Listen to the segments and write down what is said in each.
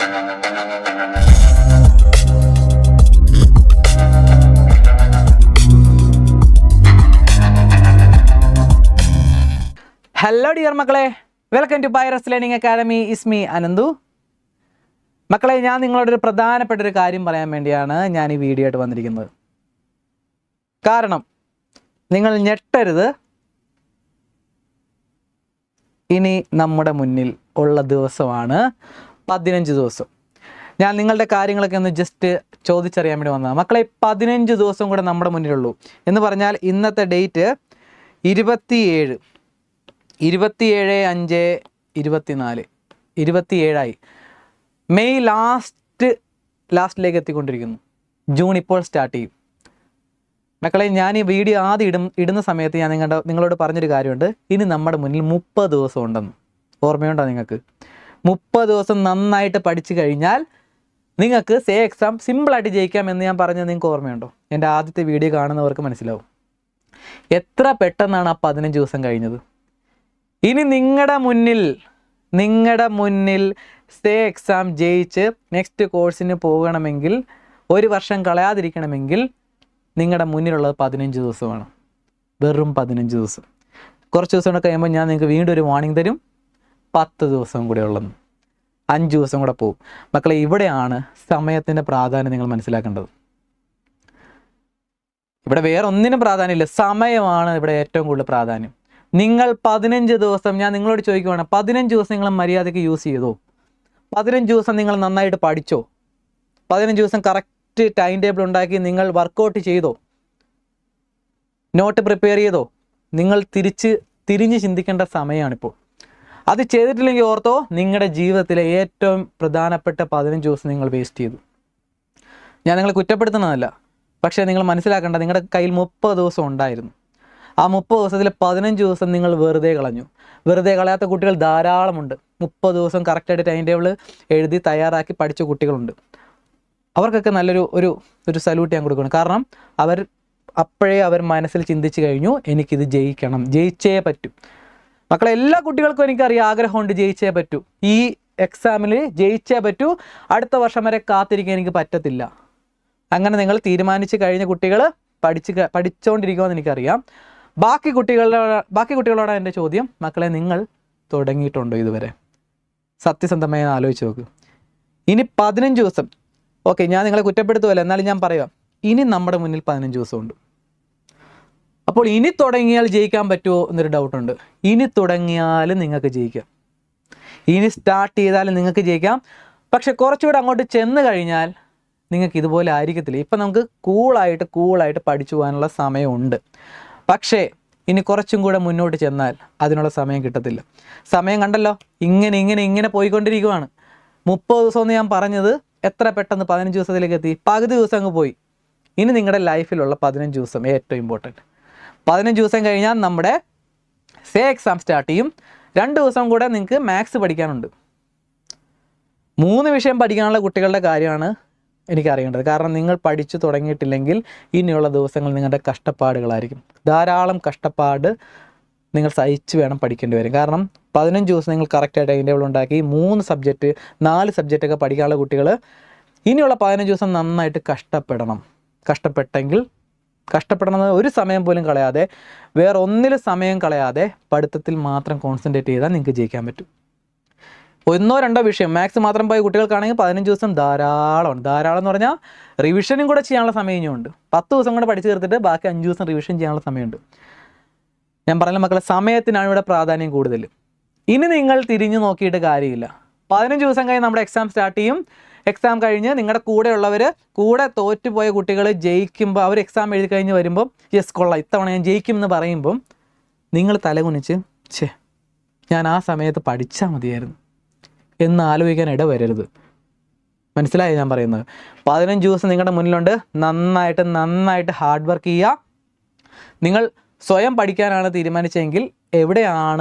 Hello dear മക്കളെ, welcome to Pyrus learning academy. ഇസ്മി അനന്തു. മക്കളെ, ഞാൻ നിങ്ങളോടൊരു പ്രധാനപ്പെട്ടൊരു കാര്യം പറയാൻ വേണ്ടിയാണ് ഞാൻ ഈ വീഡിയോ ആയിട്ട് വന്നിരിക്കുന്നത്. കാരണം നിങ്ങൾ ഞെട്ടരുത്, ഇനി നമ്മുടെ മുന്നിൽ ഉള്ള ദിവസമാണ് 15 ദിവസം. ഞാൻ നിങ്ങളുടെ കാര്യങ്ങളൊക്കെ ഒന്ന് ജസ്റ്റ് ചോദിച്ചറിയാൻ വേണ്ടി വന്നതാണ്. മക്കളെ, 15 ദിവസം കൂടെ നമ്മുടെ മുന്നിലുള്ളൂ എന്ന് പറഞ്ഞാൽ ഇന്നത്തെ ഡേറ്റ് 27/5/24 മെയ് ലാസ്റ്റിലേക്ക് എത്തിക്കൊണ്ടിരിക്കുന്നു. ജൂൺ ഇപ്പോൾ സ്റ്റാർട്ട് ചെയ്യും. മക്കളെ, ഞാൻ ഈ വീഡിയോ ആദ്യം ഇടുന്ന സമയത്ത് ഞാൻ നിങ്ങളോട് പറഞ്ഞൊരു കാര്യമുണ്ട്. ഇനി നമ്മുടെ മുന്നിൽ 30 ദിവസം ഉണ്ടെന്ന്. ഓർമ്മയുണ്ടോ നിങ്ങൾക്ക്? 30 ദിവസം നന്നായിട്ട് പഠിച്ചു കഴിഞ്ഞാൽ നിങ്ങൾക്ക് സേ എക്സാം സിമ്പിളായിട്ട് ജയിക്കാമെന്ന് ഞാൻ പറഞ്ഞത് നിങ്ങൾക്ക് ഓർമ്മയുണ്ടോ? എൻ്റെ ആദ്യത്തെ വീഡിയോ കാണുന്നവർക്ക് മനസ്സിലാവും. എത്ര പെട്ടെന്നാണ് ആ 15 ദിവസം കഴിഞ്ഞത്. ഇനി നിങ്ങളുടെ മുന്നിൽ സേ എക്സാം ജയിച്ച് നെക്സ്റ്റ് കോഴ്സിന് പോകണമെങ്കിൽ, ഒരു വർഷം കളയാതിരിക്കണമെങ്കിൽ നിങ്ങളുടെ മുന്നിലുള്ളത് 15 ദിവസമാണ്. വെറും 15 ദിവസം. കുറച്ച് ദിവസം കൂടെ കഴിയുമ്പോൾ ഞാൻ നിങ്ങൾക്ക് വീണ്ടും ഒരു വാർണിംഗ് തരും. 10 ദിവസം കൂടെ ഉള്ളെന്ന്. 5 ദിവസം കൂടെ പോകും. മക്കളെ, ഇവിടെയാണ് സമയത്തിൻ്റെ പ്രാധാന്യം നിങ്ങൾ മനസ്സിലാക്കേണ്ടത്. ഇവിടെ വേറെ ഒന്നിനും പ്രാധാന്യമില്ല, സമയമാണ് ഇവിടെ ഏറ്റവും കൂടുതൽ പ്രാധാന്യം. നിങ്ങൾ 15 ദിവസം, ഞാൻ നിങ്ങളോട് ചോദിക്കുവാണ്, 15 ദിവസം നിങ്ങൾ മര്യാദയ്ക്ക് യൂസ് ചെയ്തോ? 15 ദിവസം നിങ്ങൾ നന്നായിട്ട് പഠിച്ചോ? 15 ദിവസം കറക്റ്റ് ടൈം ടേബിൾ ഉണ്ടാക്കി നിങ്ങൾ വർക്കൗട്ട് ചെയ്തോ? നോട്ട് പ്രിപ്പയർ ചെയ്തോ? നിങ്ങൾ തിരിഞ്ഞ് ചിന്തിക്കേണ്ട സമയമാണിപ്പോൾ. അത് ചെയ്തിട്ടില്ലെങ്കിൽ ഓർത്തോ, നിങ്ങളുടെ ജീവിതത്തിലെ ഏറ്റവും പ്രധാനപ്പെട്ട 15 ദിവസം നിങ്ങൾ വേസ്റ്റ് ചെയ്തു. ഞാൻ നിങ്ങളെ കുറ്റപ്പെടുത്തുന്നതല്ല, പക്ഷേ നിങ്ങൾ മനസ്സിലാക്കേണ്ട, നിങ്ങളുടെ കയ്യിൽ 30 ദിവസം ഉണ്ടായിരുന്നു. ആ 30 ദിവസത്തിൽ 15 ദിവസം നിങ്ങൾ വെറുതെ കളഞ്ഞു. വെറുതെ കളയാത്ത കുട്ടികൾ ധാരാളമുണ്ട്. 30 ദിവസം കറക്റ്റായിട്ട് ടൈം ടേബിൾ എഴുതി തയ്യാറാക്കി പഠിച്ച കുട്ടികളുണ്ട്. അവർക്കൊക്കെ ഒരു സല്യൂട്ട് ഞാൻ കൊടുക്കണം. കാരണം അവർ മനസ്സിൽ ചിന്തിച്ച് കഴിഞ്ഞു, എനിക്കിത് ജയിക്കണം, ജയിച്ചേ പറ്റൂ. മക്കളെ, എല്ലാ കുട്ടികൾക്കും എനിക്കറിയാം, ആഗ്രഹമുണ്ട്, ജയിച്ചേ പറ്റൂ. ഈ എക്സാമിൽ ജയിച്ചേ പറ്റൂ. അടുത്ത വർഷം വരെ കാത്തിരിക്കാൻ എനിക്ക് പറ്റത്തില്ല. അങ്ങനെ നിങ്ങൾ തീരുമാനിച്ച് കഴിഞ്ഞ കുട്ടികൾ പഠിച്ചുകൊണ്ടിരിക്കുമെന്ന് എനിക്കറിയാം. ബാക്കി കുട്ടികളോടാണ് എൻ്റെ ചോദ്യം. മക്കളെ, നിങ്ങൾ തുടങ്ങിയിട്ടുണ്ടോ ഇതുവരെ? സത്യസന്ധമായി ആലോചിച്ച് നോക്ക്. ഇനി 15 ദിവസം, ഓക്കെ, ഞാൻ നിങ്ങളെ കുറ്റപ്പെടുത്തുമല്ലോ, എന്നാലും ഞാൻ പറയാം, ഇനി നമ്മുടെ മുന്നിൽ 15 ദിവസമുണ്ട്. അപ്പോൾ ഇനി തുടങ്ങിയാൽ ജയിക്കാൻ പറ്റുമോ എന്നൊരു ഡൗട്ടുണ്ട്. ഇനി തുടങ്ങിയാലും നിങ്ങൾക്ക് ജയിക്കാം, ഇനി സ്റ്റാർട്ട് ചെയ്താലും നിങ്ങൾക്ക് ജയിക്കാം. പക്ഷെ കുറച്ചുകൂടെ അങ്ങോട്ട് ചെന്ന് കഴിഞ്ഞാൽ നിങ്ങൾക്ക് ഇതുപോലെ ആയിരിക്കത്തില്ല. ഇപ്പം നമുക്ക് കൂളായിട്ട് പഠിച്ചു പോകാനുള്ള സമയമുണ്ട്. പക്ഷേ ഇനി കുറച്ചും കൂടെ മുന്നോട്ട് ചെന്നാൽ അതിനുള്ള സമയം കിട്ടത്തില്ല. സമയം കണ്ടല്ലോ, ഇങ്ങനെ പോയിക്കൊണ്ടിരിക്കുവാണ്. 30 ദിവസം എന്ന് ഞാൻ പറഞ്ഞത് എത്ര പെട്ടെന്ന് 15 ദിവസത്തിലേക്ക് എത്തി. പകുതി ദിവസം അങ്ങ് പോയി. ഇനി നിങ്ങളുടെ ലൈഫിലുള്ള 15 ദിവസം ഏറ്റവും ഇമ്പോർട്ടൻറ്റ്. 15 ദിവസം കഴിഞ്ഞാൽ നമ്മുടെ സേ എക്സാം സ്റ്റാർട്ട് ചെയ്യും. 2 ദിവസം കൂടെ നിങ്ങൾക്ക് മാത്സ് പഠിക്കാനുണ്ട്. 3 വിഷയം പഠിക്കാനുള്ള കുട്ടികളുടെ കാര്യമാണ് എനിക്കറിയേണ്ടത്. കാരണം നിങ്ങൾ പഠിച്ചു തുടങ്ങിയിട്ടില്ലെങ്കിൽ ഇനിയുള്ള ദിവസങ്ങൾ നിങ്ങളുടെ കഷ്ടപ്പാടുകളായിരിക്കും. ധാരാളം കഷ്ടപ്പാട് നിങ്ങൾ സഹിച്ച് വേണം പഠിക്കേണ്ടി വരും. കാരണം 15 ദിവസം നിങ്ങൾ കറക്റ്റായിട്ട് ടൈം ടേബിൾ ഉണ്ടാക്കി 3 സബ്ജക്റ്റ് 4 സബ്ജക്റ്റൊക്കെ പഠിക്കാനുള്ള കുട്ടികൾ ഇനിയുള്ള 15 ദിവസം നന്നായിട്ട് കഷ്ടപ്പെടണമെന്ന് ഒരു സമയം പോലും കളയാതെ, വേറെ ഒന്നിലും സമയം കളയാതെ പഠിത്തത്തിൽ മാത്രം കോൺസെൻട്രേറ്റ് ചെയ്താൽ നിങ്ങൾക്ക് ജയിക്കാൻ പറ്റും. 1-2 വിഷയം മാത്സ് മാത്രം പോയ കുട്ടികൾക്കാണെങ്കിൽ 15 ദിവസം ധാരാളം എന്ന് പറഞ്ഞാൽ റിവിഷനും കൂടെ ചെയ്യാനുള്ള സമയം ഇനിയുണ്ട്. 10 ദിവസം കൂടെ പഠിച്ചു തീർത്തിട്ട് ബാക്കി 5 ദിവസം റിവിഷൻ ചെയ്യാനുള്ള സമയമുണ്ട്. ഞാൻ പറഞ്ഞ മക്കളെ, സമയത്തിനാണ് ഇവിടെ പ്രാധാന്യം കൂടുതൽ. ഇനി നിങ്ങൾ തിരിഞ്ഞു നോക്കിയിട്ട് കാര്യമില്ല. 15 ദിവസം കഴിഞ്ഞ് നമ്മുടെ എക്സാം സ്റ്റാർട്ട് ചെയ്യും. എക്സാം കഴിഞ്ഞ് നിങ്ങളുടെ കൂടെ തോറ്റുപോയ കുട്ടികൾ ജയിക്കുമ്പോൾ, അവർ എക്സാം എഴുതി കഴിഞ്ഞ് വരുമ്പം യെസ് കൊള്ളാം, ഇത്തവണ ഞാൻ ജയിക്കും എന്ന് പറയുമ്പം നിങ്ങൾ തലകുനിച്ച് ഞാൻ ആ സമയത്ത് പഠിച്ചാൽ മതിയായിരുന്നു എന്ന് ആലോചിക്കാൻ ഇടവരരുത്. മനസ്സിലായി ഞാൻ പറയുന്നത്? 15 ദിവസം നിങ്ങളുടെ മുന്നിലുണ്ട്. നന്നായിട്ട് ഹാർഡ് വർക്ക് ചെയ്യുക. നിങ്ങൾ സ്വയം പഠിക്കാനാണ് തീരുമാനിച്ചതെങ്കിൽ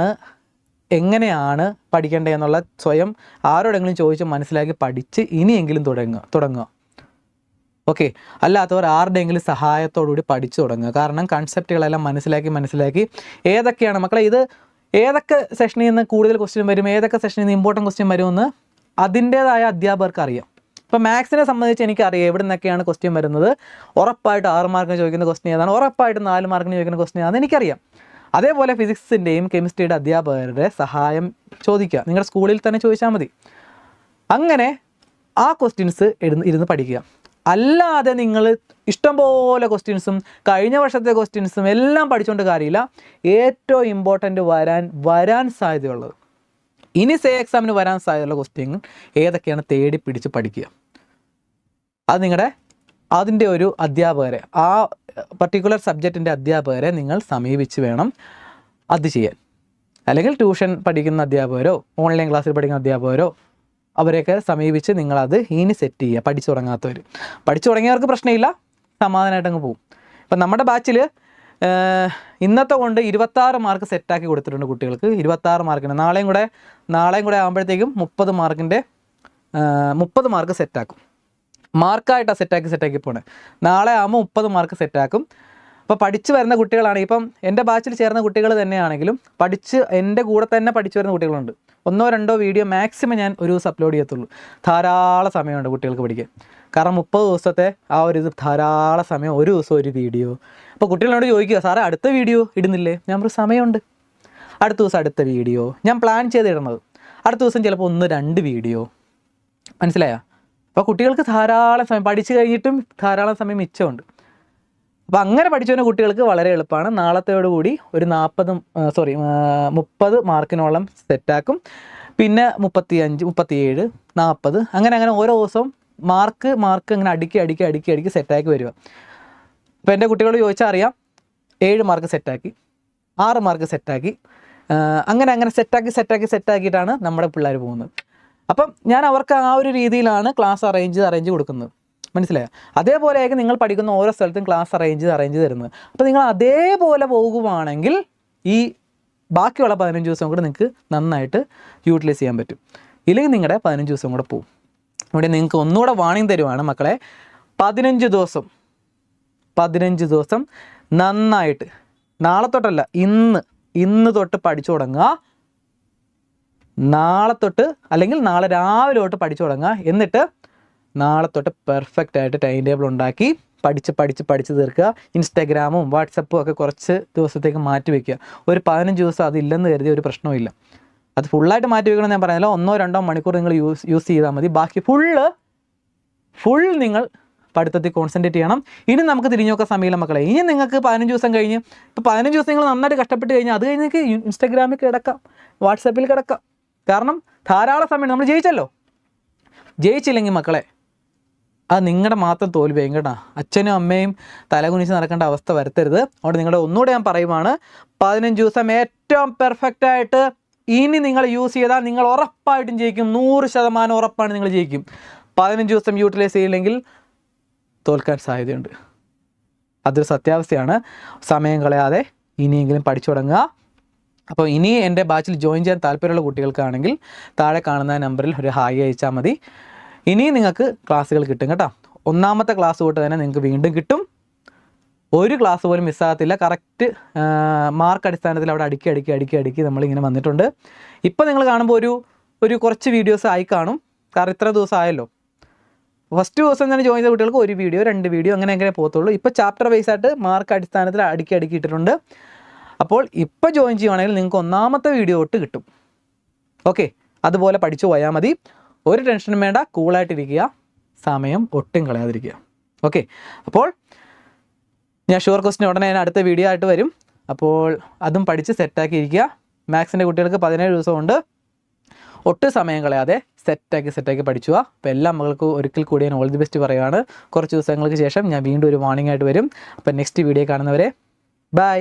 എങ്ങനെയാണ് പഠിക്കേണ്ടതെന്നുള്ള സ്വയം ആരോടെങ്കിലും ചോദിച്ച് മനസ്സിലാക്കി പഠിച്ച് ഇനിയെങ്കിലും തുടങ്ങുക. ഓക്കെ, അല്ലാത്തവർ ആരുടെയെങ്കിലും സഹായത്തോടുകൂടി പഠിച്ചു തുടങ്ങുക. കാരണം കൺസെപ്റ്റുകളെല്ലാം മനസ്സിലാക്കി ഏതൊക്കെയാണ് മക്കളെ, ഇത് ഏതൊക്കെ സെഷനിൽ നിന്ന് കൂടുതൽ ക്വസ്റ്റ്യൻ വരും, ഏതൊക്കെ സെഷനിൽ നിന്ന് ഇമ്പോർട്ടൻറ്റ് ക്വസ്റ്റ്യൻ വരുമെന്ന് അതിൻ്റേതായ അധ്യാപകർക്ക് അറിയാം. ഇപ്പോൾ മാത്സിനെ സംബന്ധിച്ച് എനിക്കറിയാം എവിടെ നിന്നൊക്കെയാണ് ക്വസ്റ്റ്യൻ വരുന്നത്. ഉറപ്പായിട്ട് 6 മാർക്കിന് ചോദിക്കുന്ന ക്വസ്റ്റ്യൻ ഏതാണ്, ഉറപ്പായിട്ട് 4 മാർക്കിന് ചോദിക്കുന്ന ക്വസ്റ്റ്യൻ ഏതാണെന്ന് എനിക്കറിയാം. അതേപോലെ ഫിസിക്സിൻ്റെയും കെമിസ്ട്രിയുടെ അധ്യാപകരുടെ സഹായം ചോദിക്കുക. നിങ്ങളുടെ സ്കൂളിൽ തന്നെ ചോദിച്ചാൽ മതി. അങ്ങനെ ആ ക്വസ്റ്റ്യൻസ് ഇരുന്ന് പഠിക്കുക. അല്ലാതെ നിങ്ങൾ ഇഷ്ടംപോലെ ക്വസ്റ്റ്യൻസും കഴിഞ്ഞ വർഷത്തെ ക്വസ്റ്റ്യൻസും എല്ലാം പഠിച്ചുകൊണ്ട് കാര്യമില്ല. ഏറ്റവും ഇമ്പോർട്ടൻ്റ് വരാൻ സാധ്യതയുള്ളത്, ഇനി സേ എക്സാമിന് വരാൻ സാധ്യതയുള്ള ക്വസ്റ്റ്യൻ ഏതൊക്കെയാണ് തേടി പിടിച്ച് പഠിക്കുക. അത് അതിൻ്റെ ഒരു അധ്യാപകരെ, ആ പർട്ടിക്കുലർ സബ്ജക്റ്റിൻ്റെ അധ്യാപകരെ നിങ്ങൾ സമീപിച്ച് വേണം അത് ചെയ്യാൻ. അല്ലെങ്കിൽ ട്യൂഷൻ പഠിക്കുന്ന അധ്യാപകരോ ഓൺലൈൻ ക്ലാസ്സിൽ പഠിക്കുന്ന അധ്യാപകരോ അവരെയൊക്കെ സമീപിച്ച് നിങ്ങളത് ഇനി സെറ്റ് ചെയ്യുക. പഠിച്ചു തുടങ്ങിയവർക്ക് പ്രശ്നമില്ല, സമാധാനമായിട്ട് അങ്ങ് പോകും. ഇപ്പം നമ്മുടെ ബാച്ചിൽ ഇന്നത്തെ കൊണ്ട് 26 മാർക്ക് സെറ്റാക്കി കൊടുത്തിട്ടുണ്ട് കുട്ടികൾക്ക്. 26 മാർക്കിന് നാളെയും കൂടെ ആകുമ്പോഴത്തേക്കും 30 മാർക്കിൻ്റെ 30 മാർക്ക് സെറ്റാക്കും. മാർക്കായിട്ടാണ് സെറ്റാക്കി പോണേ. നാളെ ആകുമ്പോൾ 30 മാർക്ക് സെറ്റാക്കും. അപ്പോൾ പഠിച്ചു വരുന്ന കുട്ടികളാണ്, ഇപ്പം എൻ്റെ ബാച്ചിൽ ചേർന്ന കുട്ടികൾ തന്നെയാണെങ്കിലും എൻ്റെ കൂടെ തന്നെ പഠിച്ചു വരുന്ന കുട്ടികളുണ്ട്. 1-2 വീഡിയോ മാക്സിമം ഞാൻ ഒരു ദിവസം അപ്ലോഡ് ചെയ്യത്തുള്ളൂ. ധാരാളം സമയമുണ്ട് കുട്ടികൾക്ക് പഠിക്കാൻ. കാരണം 30 ദിവസത്തെ ആ ഒരു ഇത് ധാരാളം സമയം, ഒരു ദിവസം ഒരു വീഡിയോ. അപ്പോൾ കുട്ടികളോട് ചോദിക്കുക, സാറേ അടുത്ത വീഡിയോ ഇടുന്നില്ലേ? ഞാൻ ഒരു സമയമുണ്ട്, അടുത്ത ദിവസം അടുത്ത വീഡിയോ ഞാൻ പ്ലാൻ ചെയ്ത് ഇടുന്നത്. അടുത്ത ദിവസം ചിലപ്പോൾ 1-2 വീഡിയോ. മനസ്സിലായോ? അപ്പോൾ കുട്ടികൾക്ക് ധാരാളം സമയം, പഠിച്ചു കഴിഞ്ഞിട്ടും ധാരാളം സമയം മിച്ചമുണ്ട്. അപ്പോൾ അങ്ങനെ പഠിച്ചു വരുന്ന കുട്ടികൾക്ക് വളരെ എളുപ്പമാണ്. നാളത്തോടുകൂടി ഒരു 30 മാർക്കിനോളം സെറ്റാക്കും. പിന്നെ 35, 37, 40 അങ്ങനെ ഓരോ ദിവസവും മാർക്ക് അങ്ങനെ അടുക്കി സെറ്റാക്കി വരിക. ഇപ്പോൾ എൻ്റെ കുട്ടികളോട് ചോദിച്ചാൽ അറിയാം, 7 മാർക്ക് സെറ്റാക്കി, 6 മാർക്ക് സെറ്റാക്കി, അങ്ങനെ സെറ്റാക്കിയിട്ടാണ് നമ്മുടെ പിള്ളേർ പോകുന്നത്. അപ്പം ഞാൻ അവർക്ക് ആ ഒരു രീതിയിലാണ് ക്ലാസ് അറേഞ്ച് കൊടുക്കുന്നത്. മനസ്സിലായോ? അതേപോലെയൊക്കെ നിങ്ങൾ പഠിക്കുന്ന ഓരോ സ്ഥലത്തും ക്ലാസ് അറേഞ്ച് തരുന്നത്. അപ്പോൾ നിങ്ങൾ അതേപോലെ പോകുകയാണെങ്കിൽ ഈ ബാക്കിയുള്ള 15 ദിവസം കൂടെ നിങ്ങൾക്ക് നന്നായിട്ട് യൂട്ടിലൈസ് ചെയ്യാൻ പറ്റും. ഇല്ലെങ്കിൽ നിങ്ങളുടെ 15 ദിവസം കൂടെ പോകും. ഇവിടെ നിങ്ങൾക്ക് ഒന്നുകൂടെ വാണിംഗ് തരുവാണ് മക്കളെ. 15 ദിവസം നന്നായിട്ട്, നാളെ തൊട്ടല്ല, ഇന്ന് തൊട്ട് പഠിച്ചു തുടങ്ങുക. നാളെ തൊട്ട് അല്ലെങ്കിൽ നാളെ രാവിലെ തൊട്ട് പഠിച്ചു തുടങ്ങുക. എന്നിട്ട് നാളെ തൊട്ട് പെർഫെക്റ്റ് ആയിട്ട് ടൈം ടേബിൾ ഉണ്ടാക്കി പഠിച്ച് തീർക്കുക. ഇൻസ്റ്റാഗ്രാമും വാട്സപ്പും ഒക്കെ കുറച്ച് ദിവസത്തേക്ക് മാറ്റി വയ്ക്കുക. ഒരു 15 ദിവസം അതില്ലെന്ന് കരുതി ഒരു പ്രശ്നവും. അത് ഫുള്ളായിട്ട് മാറ്റി വയ്ക്കണമെന്ന് ഞാൻ പറഞ്ഞല്ലോ. 1-2 മണിക്കൂർ നിങ്ങൾ യൂസ് ചെയ്താൽ മതി. ബാക്കി ഫുൾ നിങ്ങൾ പഠിത്തത്തിൽ കോൺസെൻട്രേറ്റ് ചെയ്യണം. ഇനി നമുക്ക് തിരിഞ്ഞു നോക്കാൻ സമയമില്ല മക്കളെ. ഇനി നിങ്ങൾക്ക് 15 ദിവസം കഴിഞ്ഞ്, ഇപ്പോൾ 15 ദിവസം നിങ്ങൾ നന്നായിട്ട് കഷ്ടപ്പെട്ട് കഴിഞ്ഞാൽ അത് കഴിഞ്ഞ് നിങ്ങൾക്ക് ഇൻസ്റ്റാഗ്രാമിൽ കിടക്കാം, വാട്സപ്പിൽ കിടക്കാം. കാരണം ധാരാളം സമയം നമ്മൾ ജയിച്ചില്ലെങ്കിൽ മക്കളെ അത് നിങ്ങളുടെ മാത്രം തോൽവിയായും കേട്ടോ. അച്ഛനും അമ്മയും തലകുനിച്ച് നടക്കേണ്ട അവസ്ഥ വരുത്തരുത്. അതുകൊണ്ട് ഒന്നുകൂടെ ഞാൻ പറയുവാണ്, 15 ദിവസം ഏറ്റവും പെർഫെക്റ്റായിട്ട് ഇനി നിങ്ങൾ യൂസ് ചെയ്താൽ നിങ്ങൾ ഉറപ്പായിട്ടും ജയിക്കും. 100% ഉറപ്പാണ് നിങ്ങൾ ജയിക്കും. 15 ദിവസം യൂട്ടിലൈസ് ചെയ്യില്ലെങ്കിൽ തോൽക്കാൻ സാധ്യതയുണ്ട്. അതൊരു സത്യാവസ്ഥയാണ്. സമയം കളയാതെ ഇനിയെങ്കിലും പഠിച്ചു തുടങ്ങുക. അപ്പോൾ ഇനി എൻ്റെ ബാച്ചിൽ ജോയിൻ ചെയ്യാൻ താല്പര്യമുള്ള കുട്ടികൾക്കാണെങ്കിൽ താഴെ കാണുന്ന നമ്പറിൽ ഒരു ഹായ് അയച്ചാൽ മതി. ഇനി നിങ്ങൾക്ക് ക്ലാസ്സുകൾ കിട്ടും കേട്ടോ. 1ാമത്തെ ക്ലാസ് തൊട്ട് തന്നെ നിങ്ങൾക്ക് വീണ്ടും കിട്ടും. ഒരു ക്ലാസ് പോലും മിസ്സാകത്തില്ല. കറക്റ്റ് മാർക്ക് അടിസ്ഥാനത്തിൽ അവിടെ അടുക്കി നമ്മളിങ്ങനെ വന്നിട്ടുണ്ട്. ഇപ്പോൾ നിങ്ങൾ കാണുമ്പോൾ ഒരു കുറച്ച് വീഡിയോസ് ആയി കാണും. കാരണം ഇത്ര ദിവസം ആയല്ലോ. ഫസ്റ്റ് ദിവസം തന്നെ ജോയിൻ ചെയ്ത കുട്ടികൾക്ക് 1 വീഡിയോ 2 വീഡിയോ അങ്ങനെ പോകത്തുള്ളൂ. ഇപ്പോൾ ചാപ്റ്റർ വൈസ് ആയിട്ട് മാർക്ക് അടിസ്ഥാനത്തിൽ അടുക്കി ഇട്ടിട്ടുണ്ട്. അപ്പോൾ ഇപ്പോൾ ജോയിൻ ചെയ്യുവാണെങ്കിൽ നിങ്ങൾക്ക് 1ാമത്തെ വീഡിയോ തൊട്ട് കിട്ടും. ഓക്കെ, അതുപോലെ പഠിച്ചു പോയാൽ മതി. ഒരു ടെൻഷനും വേണ്ട, കൂളായിട്ടിരിക്കുക, സമയം ഒട്ടും കളയാതിരിക്കുക. ഓക്കെ, അപ്പോൾ ഞാൻ ഷുവർ ക്വസ്റ്റ്യൻ ഉടനെ അടുത്ത വീഡിയോ ആയിട്ട് വരും. അപ്പോൾ അതും പഠിച്ച് സെറ്റാക്കിയിരിക്കുക. മാത്സിൻ്റെ കുട്ടികൾക്ക് 17 ദിവസം കൊണ്ട് ഒട്ടും സമയം കളയാതെ സെറ്റാക്കി പഠിച്ചുക. അപ്പോൾ എല്ലാ മക്കൾക്കും ഒരിക്കൽ കൂടി ഞാൻ ഓൾ ദി ബെസ്റ്റ് പറയുകയാണ്. കുറച്ച് ദിവസങ്ങൾക്ക് ശേഷം ഞാൻ വീണ്ടും ഒരു വാർണിംഗ് ആയിട്ട് വരും. അപ്പോൾ നെക്സ്റ്റ് വീഡിയോ കാണുന്നവരെ ബൈ.